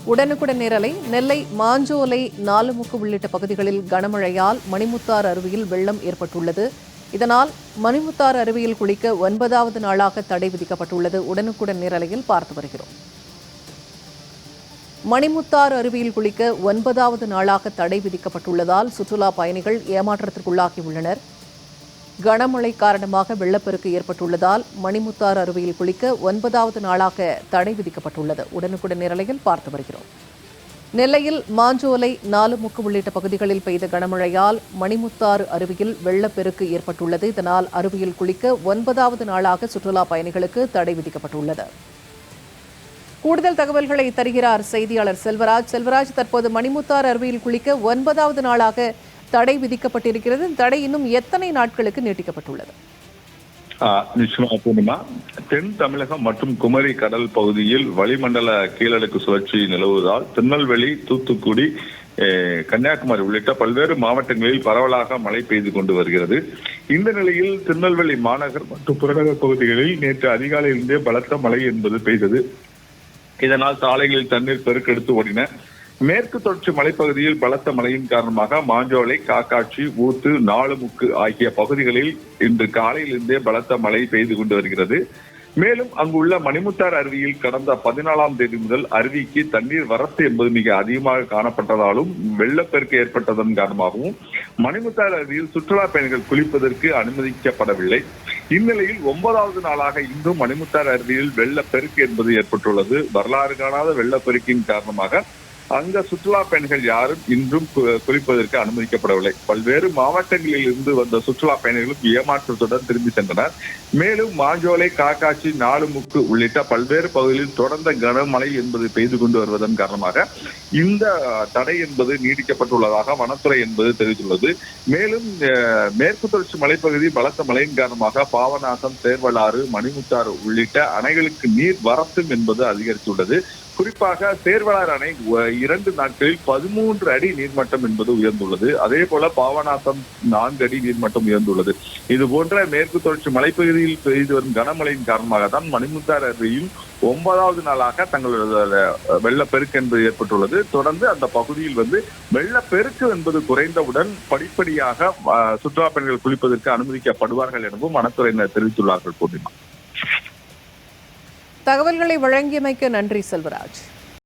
உடனுக்குடன் நேரலை. நெல்லை மாஞ்சோலை, நாலுமுக்கு உள்ளிட்ட பகுதிகளில் கனமழையால் மணிமுத்தாறு அருவியில் வெள்ளம் ஏற்பட்டுள்ளது. இதனால் மணிமுத்தாறு அருவியில் குளிக்க 9வது நாளாக தடை விதிக்கப்பட்டுள்ளது. உடனுக்குடன் நேரலையில் பார்த்து வருகிறோம். மணிமுத்தாறு அருவியில் குளிக்க 9வது நாளாக தடை விதிக்கப்பட்டுள்ளதால் சுற்றுலா பயணிகள் ஏமாற்றத்திற்குள்ளாகியுள்ளனர். கனமழை காரணமாக வெள்ளப்பெருக்கு ஏற்பட்டுள்ளதால் மணிமுத்தாறு அருவியில் குளிக்க 9வது நாளாக தடை விதிக்கப்பட்டுள்ளது. உடனுக்குடன் நேரலையில் பார்த்து வருகிறோம். நெல்லையில் மாஞ்சோலை, நாலுமுக்கு உள்ளிட்ட பகுதிகளில் பெய்த கனமழையால் மணிமுத்தாறு அருவியில் வெள்ளப்பெருக்கு ஏற்பட்டுள்ளது. இதனால் அருவியில் குளிக்க 9வது நாளாக சுற்றுலா பயணிகளுக்கு தடை விதிக்கப்பட்டுள்ளது. கூடுதல் தகவல்களை தருகிறார் செய்தியாளர் செல்வராஜ். செல்வராஜ், தற்போது மணிமுத்தாறு அருவியில் குளிக்க 9வது நாளாக தடை விதிக்கப்பட்டிருக்கிறது. தடை இன்னும் எத்தனை நாட்களுக்கு நீட்டிக்கப்பட்டுள்ளது? நிச்சயமா பூர்ணிமா, தென் தமிழகம் மற்றும் குமரி கடல் பகுதியில் வளிமண்டல கீழடுக்கு சுழற்சி நிலவுவதால் திருநெல்வேலி, தூத்துக்குடி, கன்னியாகுமரி உள்ளிட்ட பல்வேறு மாவட்டங்களில் பரவலாக மழை பெய்து கொண்டு வருகிறது. இந்த நிலையில் திருநெல்வேலி மாநகர் மற்றும் புறநகர் பகுதிகளில் நேற்று அதிகாலையிலிருந்தே பலத்த மழை என்பது பெய்தது. இதனால் சாலைகளில் தண்ணீர் பெருக்கெடுத்து ஓடின. மேற்கு தொடர்ச்சி மலைப்பகுதியில் பலத்த மழையின் காரணமாக மாஞ்சோலை, காக்காட்சி, ஊத்து, நாலுமுக்கு ஆகிய பகுதிகளில் இன்று காலையிலிருந்தே பலத்த மழை பெய்து கொண்டு வருகிறது. மேலும் அங்குள்ள மணிமுத்தாறு அருவியில் கடந்த 14ஆம் தேதி முதல் அருவிக்கு தண்ணீர் வரத்து என்பது மிக அதிகமாக காணப்பட்டதாலும் வெள்ளப்பெருக்கு ஏற்பட்டதன் காரணமாகவும் மணிமுத்தாறு அருவியில் சுற்றுலா பயணிகள் குளிப்பதற்கு அனுமதிக்கப்படவில்லை. இந்நிலையில் 9வது நாளாக இன்றும் மணிமுத்தாறு அருவியில் வெள்ளப்பெருக்கு என்பது ஏற்பட்டுள்ளது. வரலாறு காணாத வெள்ளப்பெருக்கின் காரணமாக அங்க சுற்றுலா பயணிகள் யாரும் இன்றும் குளிப்பதற்கு அனுமதிக்கப்படவில்லை. பல்வேறு மாவட்டங்களில் இருந்து வந்த சுற்றுலா பயணிகளும் ஏமாற்றத்துடன் திரும்பி சென்றனர். மேலும் மாஞ்சோலை, காக்காட்சி, நாலுமுக்கு உள்ளிட்ட பல்வேறு பகுதிகளில் தொடர்ந்த கனமழை என்பது பெய்து கொண்டு வருவதன் காரணமாக இந்த தடை என்பது நீடிக்கப்பட்டுள்ளதாக வனத்துறை என்பது தெரிவித்துள்ளது. மேலும் மேற்கு தொடர்ச்சி மலைப்பகுதி பலத்த மழையின் காரணமாக பாபநாசம், சேர்வலாறு, மணிமுத்தாறு உள்ளிட்ட அணைகளுக்கு நீர் வரத்தும் என்பது அதிகரித்துள்ளது. குறிப்பாக சேர்வலாறு அணை 2 நாட்களில் 13 அடி நீர்மட்டம் என்பது உயர்ந்துள்ளது. அதே போல பாபநாசம் 4 அடி நீர்மட்டம் உயர்ந்துள்ளது. இது போன்ற மேற்கு தொடர்ச்சி மலைப்பகுதியில் பெய்து வரும் கனமழையின் காரணமாக தான் மணிமுத்தாறு அருவியில் 9வது நாளாக தங்களது வெள்ளப்பெருக்கு என்பது ஏற்பட்டுள்ளது. தொடர்ந்து அந்த பகுதியில் வெள்ளப்பெருக்கு என்பது குறைந்தவுடன் படிப்படியாக சுற்றுலா பயணிகள் குளிப்பதற்கு அனுமதிக்கப்படுவார்கள் எனவும் வனத்துறையினர் தெரிவித்துள்ளார்கள். பூர்ணிமா, தகவல்களை வழங்கியமைக்கு நன்றி செல்வராஜ்.